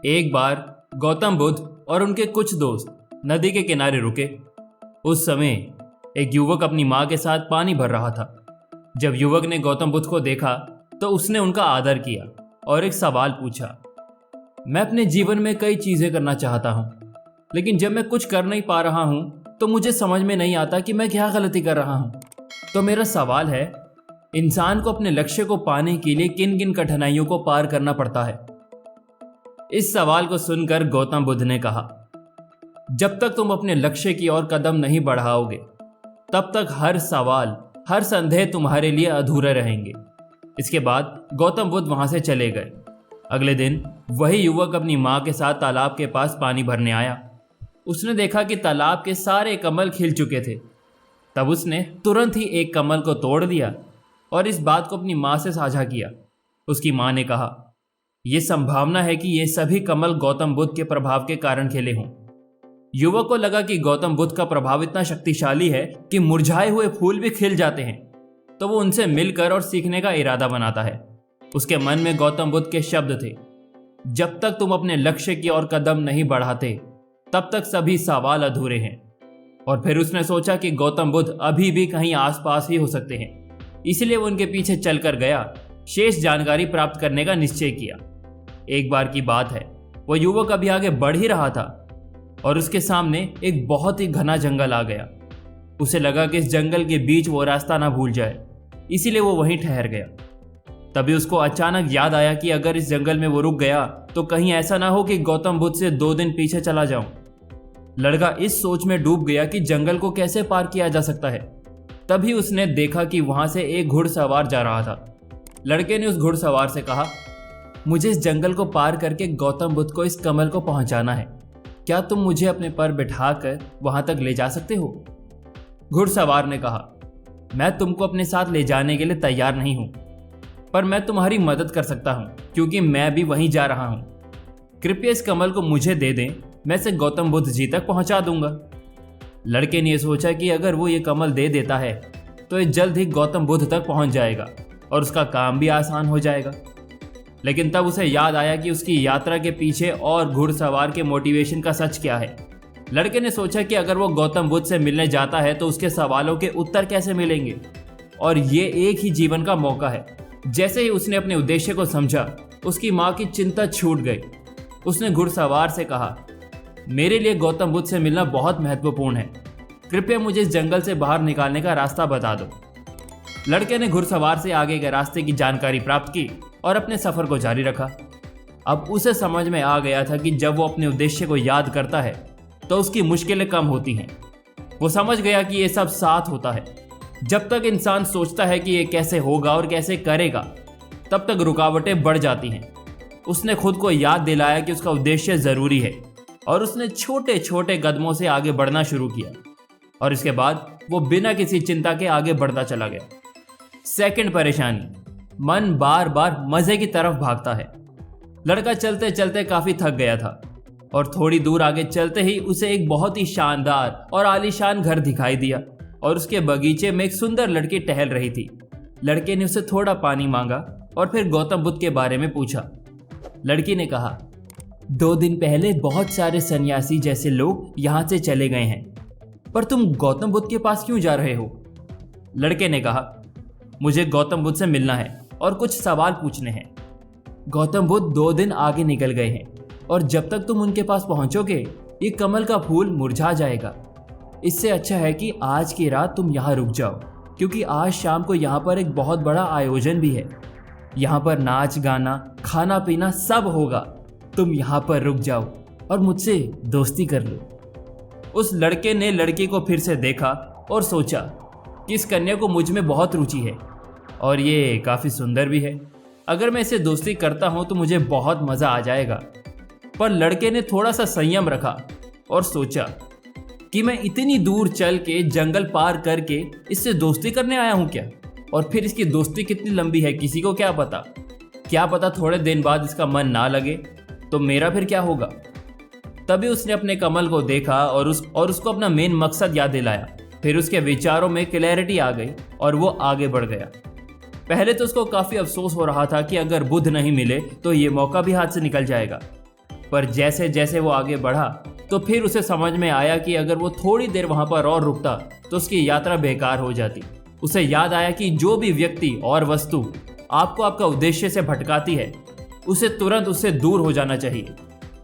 एक बार गौतम बुद्ध और उनके कुछ दोस्त नदी के किनारे रुके। उस समय एक युवक अपनी माँ के साथ पानी भर रहा था। जब युवक ने गौतम बुद्ध को देखा तो उसने उनका आदर किया और एक सवाल पूछा। मैं अपने जीवन में कई चीजें करना चाहता हूँ, लेकिन जब मैं कुछ कर नहीं पा रहा हूँ तो मुझे समझ में नहीं आता कि मैं क्या गलती कर रहा हूँ। तो मेरा सवाल है, इंसान को अपने लक्ष्य को पाने के लिए किन किन कठिनाइयों को पार करना पड़ता है? इस सवाल को सुनकर गौतम बुद्ध ने कहा, जब तक तुम अपने लक्ष्य की ओर कदम नहीं बढ़ाओगे तब तक हर सवाल, हर संदेह तुम्हारे लिए अधूरे रहेंगे। इसके बाद गौतम बुद्ध वहां से चले गए। अगले दिन वही युवक अपनी माँ के साथ तालाब के पास पानी भरने आया। उसने देखा कि तालाब के सारे कमल खिल चुके थे। तब उसने तुरंत ही एक कमल को तोड़ दिया और इस बात को अपनी माँ से साझा किया। उसकी माँ ने कहा, यह संभावना है कि ये सभी कमल गौतम बुद्ध के प्रभाव के कारण खिले हों। युवक को लगा कि गौतम बुद्ध का प्रभाव इतना शक्तिशाली है कि मुरझाए हुए फूल भी खिल जाते हैं, तो वो उनसे मिलकर और सीखने का इरादा बनाता है। उसके मन में गौतम बुद्ध के शब्द थे, जब तक तुम अपने लक्ष्य की ओर कदम नहीं बढ़ाते तब तक सभी सवाल अधूरे हैं। और फिर उसने सोचा कि गौतम बुद्ध अभी भी कहीं आसपास ही हो सकते हैं, इसलिए वो उनके पीछे चलकर गया, शेष जानकारी प्राप्त करने का निश्चय किया। एक बार की बात है, वो युवक अभी आगे बढ़ ही रहा था और उसके सामने एक बहुत ही घना जंगल आ गया। उसे लगा कि इस जंगल के बीच वो रास्ता ना भूल जाए, इसीलिए वो वहीं ठहर गया। तभी उसको अचानक याद आया कि अगर इस जंगल में वो रुक गया तो कहीं ऐसा ना हो कि गौतम बुद्ध से 2 दिन पीछे चला जाऊं। लड़का इस सोच में डूब गया कि जंगल को कैसे पार किया जा सकता है। तभी उसने देखा कि वहां से एक घुड़सवार जा रहा था। लड़के ने उस घुड़सवार से कहा, मुझे इस जंगल को पार करके गौतम बुद्ध को इस कमल को पहुंचाना है। क्या तुम मुझे अपने पर बिठाकर वहां तक ले जा सकते हो? घुड़सवार ने कहा, मैं तुमको अपने साथ ले जाने के लिए तैयार नहीं हूं, पर मैं तुम्हारी मदद कर सकता हूं क्योंकि मैं भी वहीं जा रहा हूं। कृपया इस कमल को मुझे दे दें, मैं इसे गौतम बुद्ध जी तक पहुंचा दूंगा। लड़के ने सोचा कि अगर वो ये कमल दे देता है तो ये जल्द ही गौतम बुद्ध तक पहुंच जाएगा और उसका काम भी आसान हो जाएगा। लेकिन तब उसे याद आया कि उसकी यात्रा के पीछे और घुड़सवार के मोटिवेशन का सच क्या है। लड़के ने सोचा कि अगर वो गौतम बुद्ध से मिलने जाता है तो उसके सवालों के उत्तर कैसे मिलेंगे, और ये एक ही जीवन का मौका है। जैसे ही उसने अपने उद्देश्य को समझा, उसकी माँ की चिंता छूट गई। उसने घुड़सवार से कहा, मेरे लिए गौतम बुद्ध से मिलना बहुत महत्वपूर्ण है, कृपया मुझे इस जंगल से बाहर निकालने का रास्ता बता दो। लड़के ने घुड़सवार से आगे के रास्ते की जानकारी प्राप्त की और अपने सफर को जारी रखा। अब उसे समझ में आ गया था कि जब वो अपने उद्देश्य को याद करता है तो उसकी मुश्किलें कम होती हैं। वो समझ गया कि ये सब साथ होता है। जब तक इंसान सोचता है कि ये कैसे होगा और कैसे करेगा, तब तक रुकावटें बढ़ जाती हैं। उसने खुद को याद दिलाया कि उसका उद्देश्य ज़रूरी है और उसने छोटे छोटे कदमों से आगे बढ़ना शुरू किया और इसके बाद वो बिना किसी चिंता के आगे बढ़ता चला गया। सेकंड परेशानी, मन बार बार मजे की तरफ भागता है। लड़का चलते चलते काफी थक गया था और थोड़ी दूर आगे चलते ही उसे एक बहुत ही शानदार और आलीशान घर दिखाई दिया और उसके बगीचे में एक सुंदर लड़की टहल रही थी। लड़के ने उसे थोड़ा पानी मांगा और फिर गौतम बुद्ध के बारे में पूछा। लड़की ने कहा, 2 दिन पहले बहुत सारे सन्यासी जैसे लोग यहाँ से चले गए हैं, पर तुम गौतम बुद्ध के पास क्यों जा रहे हो? लड़के ने कहा, मुझे गौतम बुद्ध से मिलना है और कुछ सवाल पूछने हैं। गौतम बुद्ध 2 दिन आगे निकल गए हैं और जब तक तुम उनके पास पहुंचोगे ये कमल का फूल मुरझा जाएगा। इससे अच्छा है कि आज की रात तुम यहाँ रुक जाओ, क्योंकि आज शाम को यहाँ पर एक बहुत बड़ा आयोजन भी है। यहाँ पर नाच गाना, खाना पीना सब होगा। तुम यहाँ पर रुक जाओ और मुझसे दोस्ती कर लो। उस लड़के ने लड़की को फिर से देखा और सोचा कि इस कन्या को मुझ में बहुत रुचि है और ये काफ़ी सुंदर भी है। अगर मैं इसे दोस्ती करता हूँ तो मुझे बहुत मज़ा आ जाएगा। पर लड़के ने थोड़ा सा संयम रखा और सोचा कि मैं इतनी दूर चल के जंगल पार करके इससे दोस्ती करने आया हूँ क्या? और फिर इसकी दोस्ती कितनी लंबी है किसी को क्या पता। क्या पता थोड़े दिन बाद इसका मन ना लगे तो मेरा फिर क्या होगा। तभी उसने अपने कमल को देखा और उसको अपना मेन मकसद याद दिलाया। फिर उसके विचारों में क्लैरिटी आ गई और वो आगे बढ़ गया। पहले तो उसको काफ़ी अफसोस हो रहा था कि अगर बुद्ध नहीं मिले तो ये मौका भी हाथ से निकल जाएगा। पर जैसे जैसे वो आगे बढ़ा तो फिर उसे समझ में आया कि अगर वो थोड़ी देर वहां पर और रुकता तो उसकी यात्रा बेकार हो जाती। उसे याद आया कि जो भी व्यक्ति और वस्तु आपको आपका उद्देश्य से भटकाती है उसे तुरंत उससे दूर हो जाना चाहिए,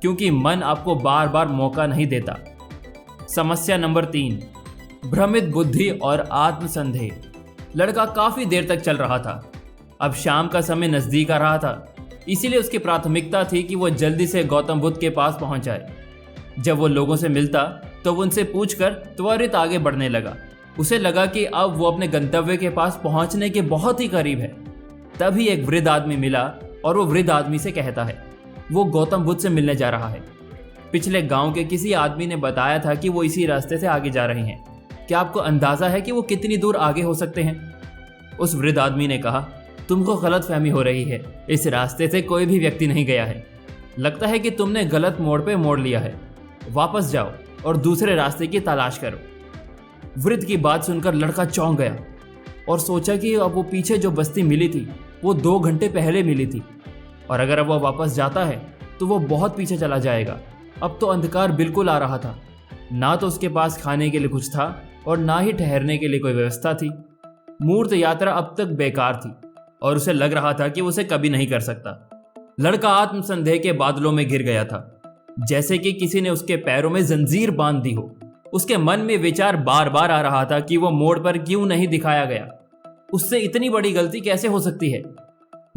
क्योंकि मन आपको बार बार मौका नहीं देता। समस्या नंबर 3, भ्रमित बुद्धि और आत्मसंदेह। लड़का काफी देर तक चल रहा था। अब शाम का समय नजदीक आ रहा था, इसीलिए उसकी प्राथमिकता थी कि वो जल्दी से गौतम बुद्ध के पास पहुंच जाए। जब वो लोगों से मिलता तो वो उनसे पूछकर त्वरित आगे बढ़ने लगा। उसे लगा कि अब वो अपने गंतव्य के पास पहुंचने के बहुत ही करीब है। तभी एक वृद्ध आदमी मिला और वो वृद्ध आदमी से कहता है वो गौतम बुद्ध से मिलने जा रहा है। पिछले गांव के किसी आदमी ने बताया था कि वो इसी रास्ते से आगे जा रहे हैं। क्या आपको अंदाजा है कि वो कितनी दूर आगे हो सकते हैं? उस वृद्ध आदमी ने कहा, तुमको गलतफहमी हो रही है। इस रास्ते से कोई भी व्यक्ति नहीं गया है। लगता है कि तुमने गलत मोड़ पे मोड़ लिया है। वापस जाओ और दूसरे रास्ते की तलाश करो। वृद्ध की बात सुनकर लड़का चौंक गया और सोचा कि अब वो पीछे जो बस्ती मिली थी वो 2 घंटे पहले मिली थी, और अगर अब वो वापस जाता है तो वो बहुत पीछे चला जाएगा। अब तो अंधकार बिल्कुल आ रहा था। ना तो उसके पास खाने के लिए कुछ था और ना ही ठहरने के लिए कोई व्यवस्था थी। मूर्त यात्रा अब तक बेकार थी और उसे लग रहा था कि उसे कभी नहीं कर सकता। लड़का आत्मसंदेह के बादलों में घिर गया था, जैसे कि किसी ने उसके पैरों में जंजीर बांध दी हो। उसके मन में विचार बार बार आ रहा था कि वो मोड़ पर क्यों नहीं दिखाया गया। उससे इतनी बड़ी गलती कैसे हो सकती है?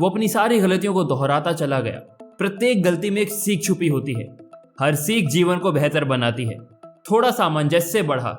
वो अपनी सारी गलतियों को दोहराता चला गया। प्रत्येक गलती में एक सीख छुपी होती है। हर सीख जीवन को बेहतर बनाती है। थोड़ा सामंजस्य बढ़ा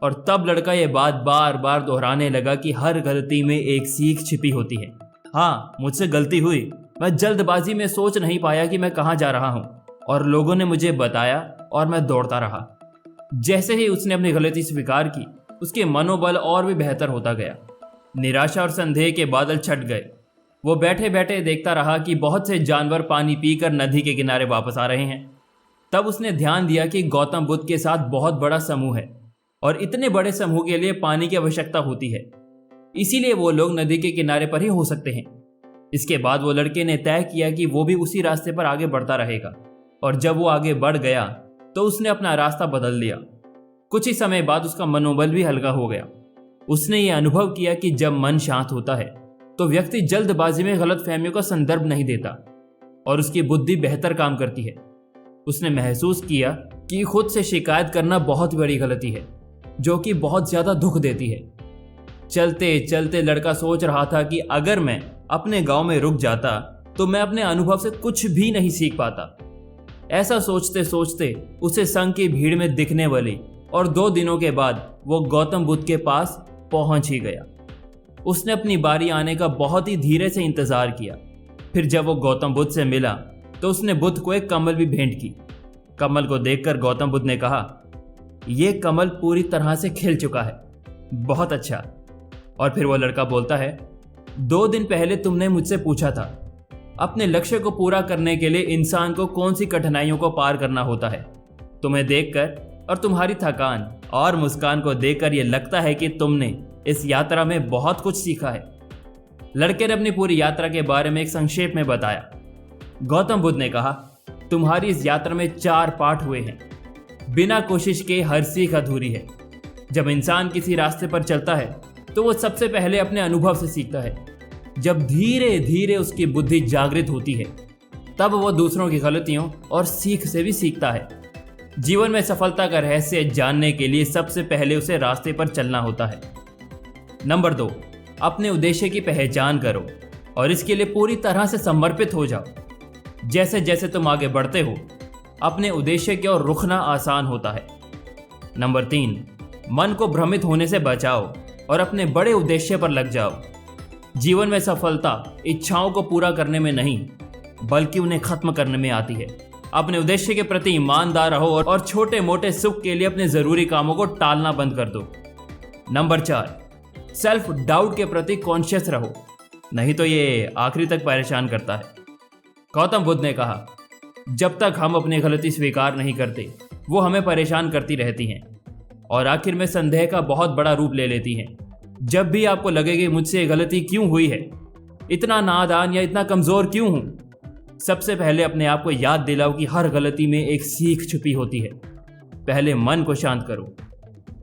और तब लड़का ये बात बार बार दोहराने लगा कि हर गलती में एक सीख छिपी होती है। हाँ, मुझसे गलती हुई। मैं जल्दबाजी में सोच नहीं पाया कि मैं कहाँ जा रहा हूँ और लोगों ने मुझे बताया और मैं दौड़ता रहा। जैसे ही उसने अपनी गलती स्वीकार की, उसके मनोबल और भी बेहतर होता गया। निराशा और संदेह के बादल छट गए। वो बैठे बैठे देखता रहा कि बहुत से जानवर पानी पीकर नदी के किनारे वापस आ रहे हैं। तब उसने ध्यान दिया कि गौतम बुद्ध के साथ बहुत बड़ा समूह है और इतने बड़े समूह के लिए पानी की आवश्यकता होती है, इसीलिए वो लोग नदी के किनारे पर ही हो सकते हैं। इसके बाद वो लड़के ने तय किया कि वो भी उसी रास्ते पर आगे बढ़ता रहेगा, और जब वो आगे बढ़ गया तो उसने अपना रास्ता बदल लिया। कुछ ही समय बाद उसका मनोबल भी हल्का हो गया। उसने ये अनुभव किया कि जब मन शांत होता है तो व्यक्ति जल्दबाजी में गलतफहमियों का संदर्भ नहीं देता और उसकी बुद्धि बेहतर काम करती है। उसने महसूस किया कि खुद से शिकायत करना बहुत बड़ी गलती है, जो कि बहुत ज्यादा दुख देती है। चलते चलते लड़का सोच रहा था कि अगर मैं अपने गांव में रुक जाता तो मैं अपने अनुभव से कुछ भी नहीं सीख पाता। ऐसा सोचते सोचते उसे संघ की भीड़ में दिखने वाली और 2 दिनों के बाद वो गौतम बुद्ध के पास पहुंच ही गया। उसने अपनी बारी आने का बहुत ही धीरे से इंतजार किया। फिर जब वो गौतम बुद्ध से मिला तो उसने बुद्ध को एक कमल भी भेंट की। कमल को देखकर गौतम बुद्ध ने कहा, यह कमल पूरी तरह से खिल चुका है। बहुत अच्छा। और फिर वो लड़का बोलता है, 2 दिन पहले तुमने मुझसे पूछा था अपने लक्ष्य को पूरा करने के लिए इंसान को कौन सी कठिनाइयों को पार करना होता है। तुम्हें देखकर और तुम्हारी थकान और मुस्कान को देखकर यह लगता है कि तुमने इस यात्रा में बहुत कुछ सीखा है। लड़के ने अपनी पूरी यात्रा के बारे में एक संक्षेप में बताया। गौतम बुद्ध ने कहा, तुम्हारी इस यात्रा में 4 पाठ हुए हैं। बिना कोशिश के हर सीख अधूरी है। जब इंसान किसी रास्ते पर चलता है तो वो सबसे पहले अपने अनुभव से सीखता है। जब धीरे धीरे उसकी बुद्धि जागृत होती है तब वो दूसरों की गलतियों और सीख से भी सीखता है। जीवन में सफलता का रहस्य जानने के लिए सबसे पहले उसे रास्ते पर चलना होता है। नंबर 2, अपने उद्देश्य की पहचान करो और इसके लिए पूरी तरह से समर्पित हो जाओ। जैसे जैसे तुम आगे बढ़ते हो अपने उद्देश्य की ओर रुखना आसान होता है। नंबर 3, मन को भ्रमित होने से बचाओ और अपने बड़े उद्देश्य पर लग जाओ। जीवन में सफलता इच्छाओं को पूरा करने में नहीं बल्कि उन्हें खत्म करने में आती है। अपने उद्देश्य के प्रति ईमानदार रहो और छोटे मोटे सुख के लिए अपने जरूरी कामों को टालना बंद कर दो। नंबर 4, सेल्फ डाउट के प्रति कॉन्शियस रहो, नहीं तो ये आखिरी तक परेशान करता है। गौतम बुद्ध ने कहा, जब तक हम अपनी गलती स्वीकार नहीं करते वो हमें परेशान करती रहती हैं और आखिर में संदेह का बहुत बड़ा रूप ले लेती हैं। जब भी आपको लगे कि मुझसे ये गलती क्यों हुई है, इतना नादान या इतना कमजोर क्यों हूं, सबसे पहले अपने आप को याद दिलाओ कि हर गलती में एक सीख छुपी होती है। पहले मन को शांत करो,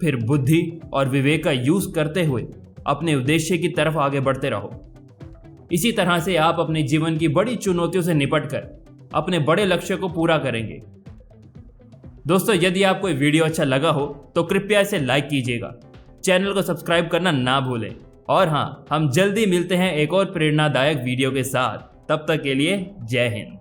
फिर बुद्धि और विवेक का यूज करते हुए अपने उद्देश्य की तरफ आगे बढ़ते रहो। इसी तरह से आप अपने जीवन की बड़ी चुनौतियों से निपटकर अपने बड़े लक्ष्य को पूरा करेंगे। दोस्तों, यदि आपको ये वीडियो अच्छा लगा हो तो कृपया इसे लाइक कीजिएगा, चैनल को सब्सक्राइब करना ना भूलें। और हाँ, हम जल्दी मिलते हैं एक और प्रेरणादायक वीडियो के साथ। तब तक के लिए जय हिंद।